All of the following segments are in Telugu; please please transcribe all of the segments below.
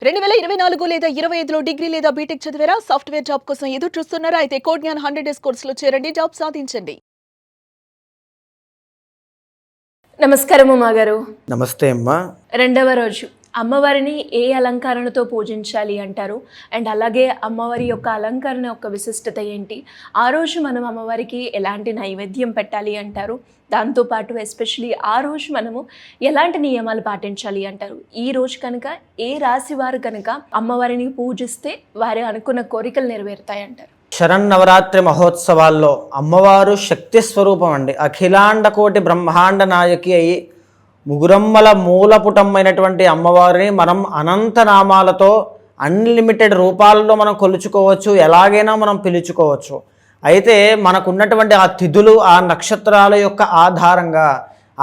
2024 లేదా 25లో డిగ్రీ లేదా బీటెక్ చదివారా? సాఫ్ట్‌వేర్ జాబ్ కోసం ఎదురు చూస్తున్నారా? అయితే కోడ్ జ్ఞాన్ 100 డేస్ కోర్సులో చేరండి, జాబ్ సాధించండి. నమస్కారం ఉమా గారు. నమస్తే అమ్మా. రెండవ రోజు అమ్మవారిని ఏ అలంకరణతో పూజించాలి అంటారు? అండ్ అలాగే అమ్మవారి యొక్క అలంకరణ యొక్క విశిష్టత ఏంటి? ఆ రోజు మనం అమ్మవారికి ఎలాంటి నైవేద్యం పెట్టాలి అంటారు? దాంతోపాటు ఎస్పెషలీ ఆ రోజు మనము ఎలాంటి నియమాలు పాటించాలి అంటారు? ఈ రోజు కనుక ఏ రాశి వారు కనుక అమ్మవారిని పూజిస్తే వారి అనుకున్న కోరికలు నెరవేరుతాయి అంటారు? శరన్నవరాత్రి మహోత్సవాల్లో అమ్మవారు శక్తి స్వరూపం అండి. అఖిలాండ కోటి బ్రహ్మాండ నాయకి అయి ముగురమ్మల మూలపుటమైనటువంటి అమ్మవారిని మనం అనంత నామాలతో అన్లిమిటెడ్ రూపాలలో మనం కొలుచుకోవచ్చు, ఎలాగైనా మనం పిలుచుకోవచ్చు. అయితే మనకున్నటువంటి ఆ తిథులు, ఆ నక్షత్రాల యొక్క ఆధారంగా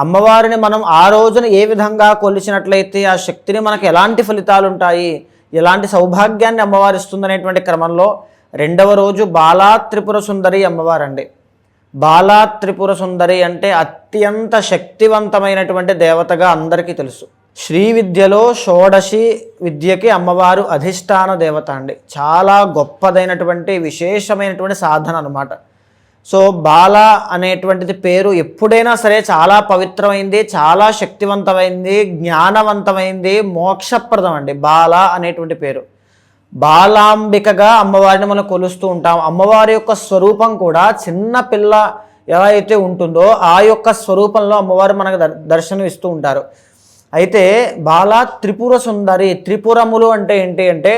అమ్మవారిని మనం ఆ రోజున ఏ విధంగా కొలిచినట్లయితే ఆ శక్తిని మనకు ఎలాంటి ఫలితాలు ఉంటాయి, ఎలాంటి సౌభాగ్యాన్ని అమ్మవారు ఇస్తుందనేటువంటి క్రమంలో రెండవ రోజు బాలా త్రిపుర సుందరి అమ్మవారండి. బాలా త్రిపుర సుందరి అంటే అత్యంత శక్తివంతమైనటువంటి దేవతగా అందరికీ తెలుసు. శ్రీ విద్యలో షోడశి విద్యకి అమ్మవారు అధిష్టాన దేవత అండి. చాలా గొప్పదైనటువంటి విశేషమైనటువంటి సాధన అన్నమాట. సో బాల అనేటువంటిది పేరు ఎప్పుడైనా సరే చాలా పవిత్రమైంది, చాలా శక్తివంతమైంది, జ్ఞానవంతమైంది, మోక్షప్రదం అండి బాల అనేటువంటి పేరు. బాలాంబికగా అమ్మవారిని మనం కొలుస్తూ ఉంటాం. అమ్మవారి యొక్క స్వరూపం కూడా చిన్న పిల్ల ఎలా అయితే ఉంటుందో ఆ యొక్క స్వరూపంలో అమ్మవారు మనకు దర్శనం ఇస్తూ ఉంటారు. అయితే బాలా త్రిపుర సుందరి, త్రిపురములు అంటే ఏంటి అంటే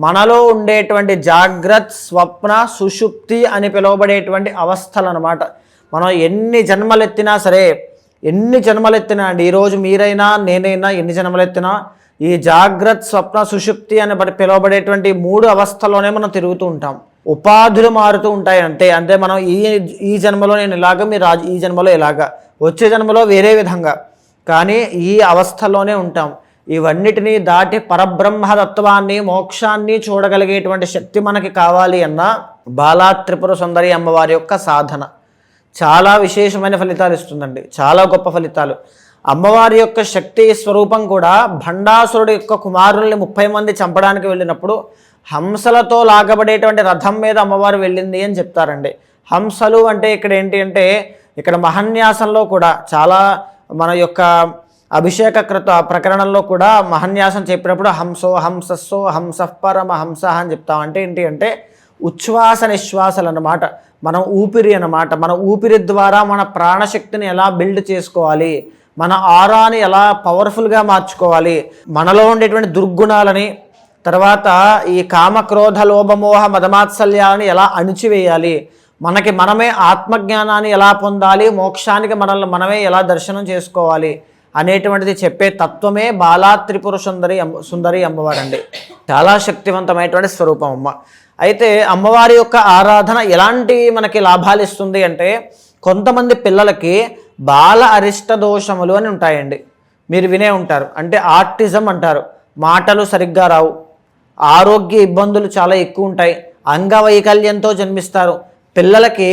మనలో ఉండేటువంటి జాగ్రత్త, స్వప్న, సుషుప్తి అని పిలువబడేటువంటి అవస్థలు అన్నమాట. మనం ఎన్ని జన్మలెత్తినా సరే, ఎన్ని జన్మలెత్తినా అండి, ఈరోజు మీరైనా నేనైనా ఎన్ని జన్మలెత్తినా ఈ జాగ్రత్త, స్వప్న, సుషుప్తి అని పిలువబడేటువంటి మూడు అవస్థల్లోనే మనం తిరుగుతూ ఉంటాం. ఉపాధులు మారుతూ ఉంటాయి అంతే. అంటే మనం ఈ జన్మలో నేను ఇలాగ, మీరు ఈ జన్మలో ఇలాగా, వచ్చే జన్మలో వేరే విధంగా, కానీ ఈ అవస్థలోనే ఉంటాం. ఇవన్నిటినీ దాటి పరబ్రహ్మతత్వాన్ని, మోక్షాన్ని చూడగలిగేటువంటి శక్తి మనకి కావాలి అన్న బాలా త్రిపుర సుందరి అమ్మవారి యొక్క సాధన చాలా విశేషమైన ఫలితాలు ఇస్తుందండి. చాలా గొప్ప ఫలితాలు. అమ్మవారి యొక్క శక్తి స్వరూపం కూడా భండాసురుడు యొక్క కుమారుల్ని 30 మంది చంపడానికి వెళ్ళినప్పుడు హంసలతో లాగబడేటువంటి రథం మీద అమ్మవారు వెళ్ళింది అని చెప్తారండి. హంసలు అంటే ఇక్కడ ఏంటి అంటే, ఇక్కడ మహన్యాసంలో కూడా చాలా మన యొక్క అభిషేక ప్రకరణంలో కూడా మహన్యాసం చెప్పినప్పుడు హంసో హంసస్సో హంసః పరమ హంస అని చెప్తాం. అంటే ఏంటి అంటే ఉచ్ఛ్వాస నిశ్వాసలు అన్నమాట. మనం ఊపిరి అన్నమాట. మన ఊపిరి ద్వారా మన ప్రాణశక్తిని ఎలా బిల్డ్ చేసుకోవాలి, మన ఆరాని ఎలా పవర్ఫుల్గా మార్చుకోవాలి, మనలో ఉండేటువంటి దుర్గుణాలని, తర్వాత ఈ కామ క్రోధ లోభమోహ మదమాత్సల్యాలని ఎలా అణిచివేయాలి, మనకి మనమే ఆత్మజ్ఞానాన్ని ఎలా పొందాలి, మోక్షానికి మనల్ని మనమే ఎలా దర్శనం చేసుకోవాలి అనేటువంటిది చెప్పే తత్వమే బాలా త్రిపుర సుందరి అమ్మవారండి. చాలా శక్తివంతమైనటువంటి స్వరూపం అమ్మ. అయితే అమ్మవారి యొక్క ఆరాధన ఎలాంటి మనకి లాభాలు ఇస్తుంది అంటే, కొంతమంది పిల్లలకి బాల అరిష్ట దోషములు అని ఉంటాయండి. మీరు వినే ఉంటారు. అంటే ఆర్టిజం అంటారు. మాటలు సరిగ్గా రావు, ఆరోగ్య ఇబ్బందులు చాలా ఎక్కువ ఉంటాయి, అంగవైకల్యంతో జన్మిస్తారు. పిల్లలకి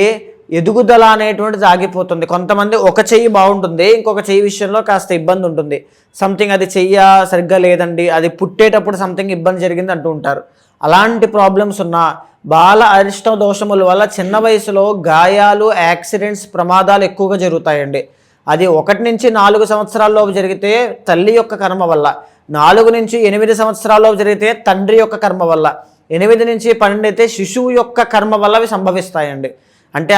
ఎదుగుదల అనేటువంటిది ఆగిపోతుంది. కొంతమంది ఒక చెయ్యి బాగుంటుంది, ఇంకొక చెయ్యి విషయంలో కాస్త ఇబ్బంది ఉంటుంది. సంథింగ్ అది చెయ్య సరిగ్గా లేదండి, అది పుట్టేటప్పుడు సంథింగ్ ఇబ్బంది జరిగింది అంటూ ఉంటారు. అలాంటి ప్రాబ్లమ్స్ ఉన్న బాల అరిష్ట దోషముల వల్ల చిన్న వయసులో గాయాలు, యాక్సిడెంట్స్, ప్రమాదాలు ఎక్కువగా జరుగుతాయండి. అది 1 నుంచి 4 సంవత్సరాల్లోపు జరిగితే తల్లి యొక్క కర్మ వల్ల, 4 నుంచి 8 సంవత్సరాల్లోపు జరిగితే తండ్రి యొక్క కర్మ వల్ల, 8 నుంచి 12 అయితే శిశువు యొక్క కర్మ వల్ల అవి సంభవిస్తాయండి. అంటే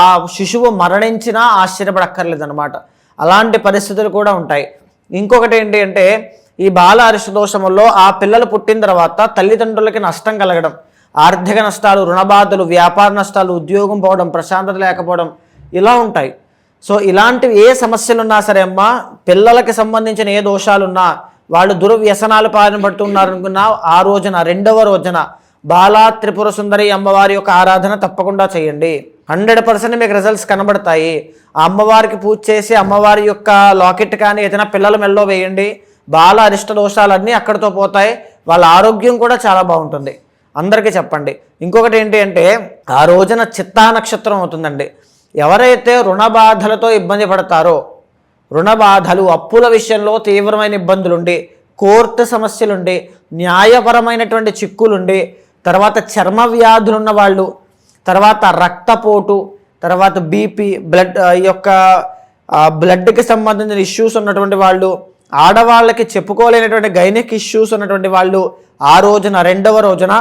ఆ శిశువు మరణించినా ఆశ్చర్యపడక్కర్లేదన్నమాట. అలాంటి పరిస్థితులు కూడా ఉంటాయి. ఇంకొకటి ఏంటి అంటే, ఈ బాల అరిష్ట దోషముల్లో ఆ పిల్లలు పుట్టిన తర్వాత తల్లిదండ్రులకి నష్టం కలగడం, ఆర్థిక నష్టాలు, రుణబాధలు, వ్యాపార నష్టాలు, ఉద్యోగం పోవడం, ప్రశాంతత లేకపోవడం, ఇలా ఉంటాయి. సో ఇలాంటివి ఏ సమస్యలు ఉన్నా సరే అమ్మ, పిల్లలకి సంబంధించిన ఏ దోషాలున్నా, వాళ్ళు దుర్వ్యసనాలు పాలన పడుతున్నారనుకున్నా ఆ రోజున, రెండవ రోజున బాలా త్రిపుర సుందరి అమ్మవారి యొక్క ఆరాధన తప్పకుండా చేయండి. 100% మీకు రిజల్ట్స్ కనబడతాయి. ఆ అమ్మవారికి పూజ చేసి అమ్మవారి యొక్క లాకెట్ కానీ ఏదైనా పిల్లల మెల్లో వేయండి. బాల అరిష్ట దోషాలన్నీ అక్కడితో పోతాయి. వాళ్ళ ఆరోగ్యం కూడా చాలా బాగుంటుంది. అందరికీ చెప్పండి. ఇంకొకటి ఏంటి అంటే, ఆ రోజున చిత్తా నక్షత్రం అవుతుందండి. ఎవరైతే రుణ బాధలతో ఇబ్బంది పడతారో, రుణ బాధలు, అప్పుల విషయంలో తీవ్రమైన ఇబ్బందులుండి కోర్టు సమస్యలుండి, న్యాయపరమైనటువంటి చిక్కులుండి, తర్వాత చర్మ వ్యాధులున్న వాళ్ళు, తర్వాత రక్తపోటు, తర్వాత బీపీ, బ్లడ్కి సంబంధించిన ఇష్యూస్ ఉన్నటువంటి వాళ్ళు, ఆడవాళ్ళకి చెప్పుకోలేనటువంటి గైనిక్ ఇష్యూస్ ఉన్నటువంటి వాళ్ళు ఆ రోజున, రెండవ రోజున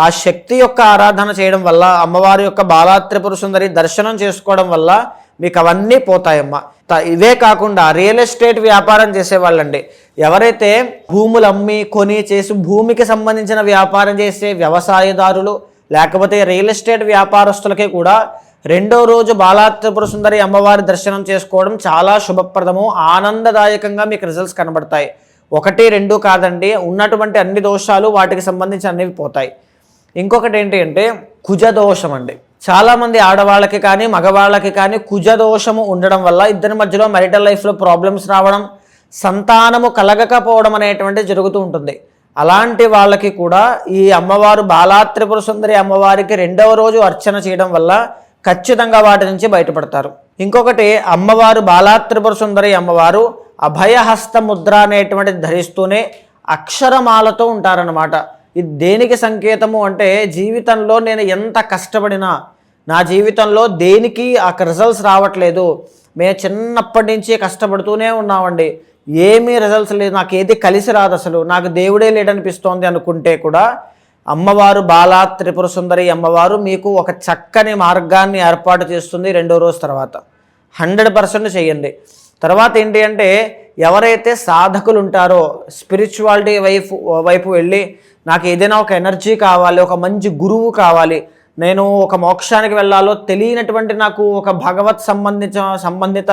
ఆ శక్తి యొక్క ఆరాధన చేయడం వల్ల, అమ్మవారి యొక్క బాలా త్రిపుర సుందరి దర్శనం చేసుకోవడం వల్ల మీకు అవన్నీ పోతాయమ్మా. ఇవే కాకుండా రియల్ ఎస్టేట్ వ్యాపారం చేసేవాళ్ళండి, ఎవరైతే భూములు అమ్మి కొని చేసి భూమికి సంబంధించిన వ్యాపారం చేసే వ్యవసాయదారులు, లేకపోతే రియల్ ఎస్టేట్ వ్యాపారస్తులకి కూడా రెండో రోజు బాలా త్రిపుర సుందరి అమ్మవారి దర్శనం చేసుకోవడం చాలా శుభప్రదము, ఆనందదాయకంగా మీకు రిజల్ట్స్ కనబడతాయి. 1, 2 కాదండి, ఉన్నటువంటి అన్ని దోషాలు వాటికి సంబంధించి అన్నివి పోతాయి. ఇంకొకటి ఏంటి అంటే కుజదోషం అండి. చాలామంది ఆడవాళ్ళకి కానీ మగవాళ్ళకి కానీ కుజదోషము ఉండడం వల్ల ఇద్దరి మధ్యలో మ్యారిటల్ లైఫ్లో ప్రాబ్లమ్స్ రావడం, సంతానము కలగకపోవడం అనేటువంటిది జరుగుతూ ఉంటుంది. అలాంటి వాళ్ళకి కూడా ఈ అమ్మవారు బాలా త్రిపుర సుందరి అమ్మవారికి రెండవ రోజు అర్చన చేయడం వల్ల ఖచ్చితంగా వాటి నుంచి బయటపడతారు. ఇంకొకటి, అమ్మవారు బాలా త్రిపుర సుందరి అమ్మవారు అభయహస్త ముద్ర అనేటువంటిది ధరిస్తూనే అక్షరమాలతో ఉంటారన్నమాట. ఇది దేనికి సంకేతము అంటే, జీవితంలో నేను ఎంత కష్టపడినా నా జీవితంలో దేనికి ఆ రిజల్ట్స్ రావట్లేదు, మేము చిన్నప్పటి నుంచి కష్టపడుతూనే ఉన్నామండి, ఏమీ రిజల్ట్స్ లేదు, నాకు ఏది కలిసి రాదు, అసలు నాకు దేవుడే లేడనిపిస్తోంది అనుకుంటే కూడా అమ్మవారు బాలా త్రిపుర సుందరి అమ్మవారు మీకు ఒక చక్కని మార్గాన్ని ఏర్పాటు చేస్తుంది. రెండో రోజు తర్వాత 100% చేయండి. తర్వాత ఏంటి అంటే, ఎవరైతే సాధకులు ఉంటారో స్పిరిచువాలిటీ వైపు వెళ్ళి నాకు ఏదైనా ఒక ఎనర్జీ కావాలి, ఒక మంచి గురువు కావాలి, నేను ఒక మోక్షానికి వెళ్ళాలో తెలియనటువంటి నాకు ఒక భగవత్ సంబంధిత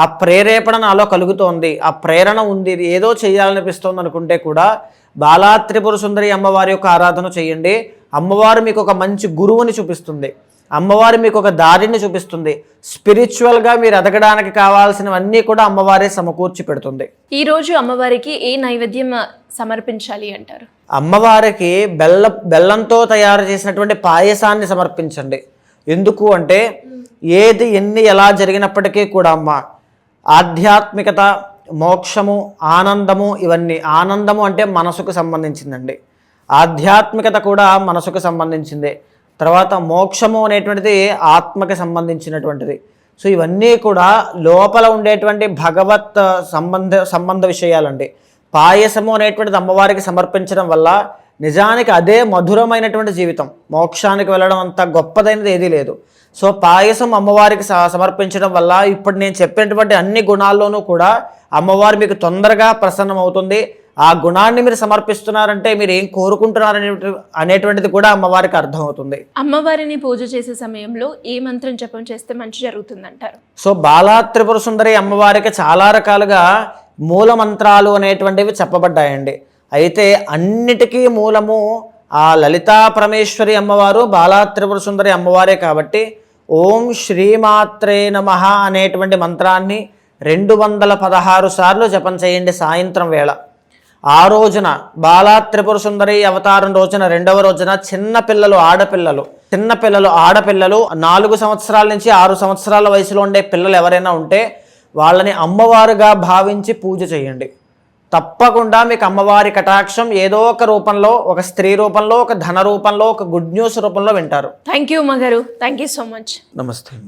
ఆ ప్రేరేపణ నాలో కలుగుతోంది, ఆ ప్రేరణ ఉంది, ఏదో చేయాలనిపిస్తోంది అనుకుంటే కూడా బాలా త్రిపుర సుందరి అమ్మవారి యొక్క ఆరాధన చేయండి. అమ్మవారు మీకు ఒక మంచి గురువుని చూపిస్తుంది, అమ్మవారు మీకు ఒక దారిని చూపిస్తుంది. స్పిరిచువల్గా మీరు ఎదగడానికి కావాల్సినవన్నీ కూడా అమ్మవారే సమకూర్చి పెడుతుంది. ఈరోజు అమ్మవారికి ఏ నైవేద్యం సమర్పించాలి అంటారు? అమ్మవారికి బెల్లంతో తయారు చేసినటువంటి పాయసాన్ని సమర్పించండి. ఎందుకు అంటే, ఏది ఎలా జరిగినప్పటికీ కూడా అమ్మ ఆధ్యాత్మికత, మోక్షము, ఆనందము, ఇవన్నీ, ఆనందము అంటే మనసుకు సంబంధించిందండి, ఆధ్యాత్మికత కూడా మనసుకు సంబంధించిందే, తర్వాత మోక్షము అనేటువంటిది ఆత్మకి సంబంధించినటువంటిది. సో ఇవన్నీ కూడా లోపల ఉండేటువంటి భగవత్ సంబంధ విషయాలండి. పాయసము అనేటువంటిది అమ్మవారికి సమర్పించడం వల్ల నిజానికి అదే మధురమైనటువంటి జీవితం, మోక్షానికి వెళ్ళడం అంత గొప్పదైనది ఏదీ లేదు. సో పాయసం అమ్మవారికి సమర్పించడం వల్ల ఇప్పుడు నేను చెప్పినటువంటి అన్ని గుణాల్లోనూ కూడా అమ్మవారు మీకు తొందరగా ప్రసన్నమవుతుంది. ఆ గుణాన్ని మీరు సమర్పిస్తున్నారంటే మీరు ఏం కోరుకుంటున్నారు అనేటువంటిది కూడా అమ్మవారికి అర్థమవుతుంది. అమ్మవారిని పూజ చేసే సమయంలో ఏ మంత్రం జపం చేస్తే మంచి జరుగుతుంది అంటారు? సో బాలా త్రిపుర సుందరి అమ్మవారికి చాలా రకాలుగా మూల మంత్రాలు అనేటువంటివి చెప్పబడ్డాయండి. అయితే అన్నిటికీ మూలము ఆ లలితా పరమేశ్వరి అమ్మవారు, బాలా త్రిపుర సుందరి అమ్మవారే కాబట్టి ఓం శ్రీమాత్రే నమః అనేటువంటి మంత్రాన్ని 216 సార్లు జపం చేయండి సాయంత్రం వేళ. ఆ రోజున బాలా త్రిపుర సుందరి అవతారం రోజున, రెండవ రోజున చిన్నపిల్లలు ఆడపిల్లలు 4 సంవత్సరాల నుంచి 6 సంవత్సరాల వయసులో ఉండే పిల్లలు ఎవరైనా ఉంటే వాళ్ళని అమ్మవారుగా భావించి పూజ చేయండి. తప్పకుండా మీకు అమ్మవారి కటాక్షం ఏదో ఒక రూపంలో, ఒక స్త్రీ రూపంలో, ఒక ధన రూపంలో, ఒక గుడ్ న్యూస్ రూపంలో వింటారు. థ్యాంక్ యూ అమ్మగారు, థ్యాంక్ యూ సో మచ్. నమస్తే.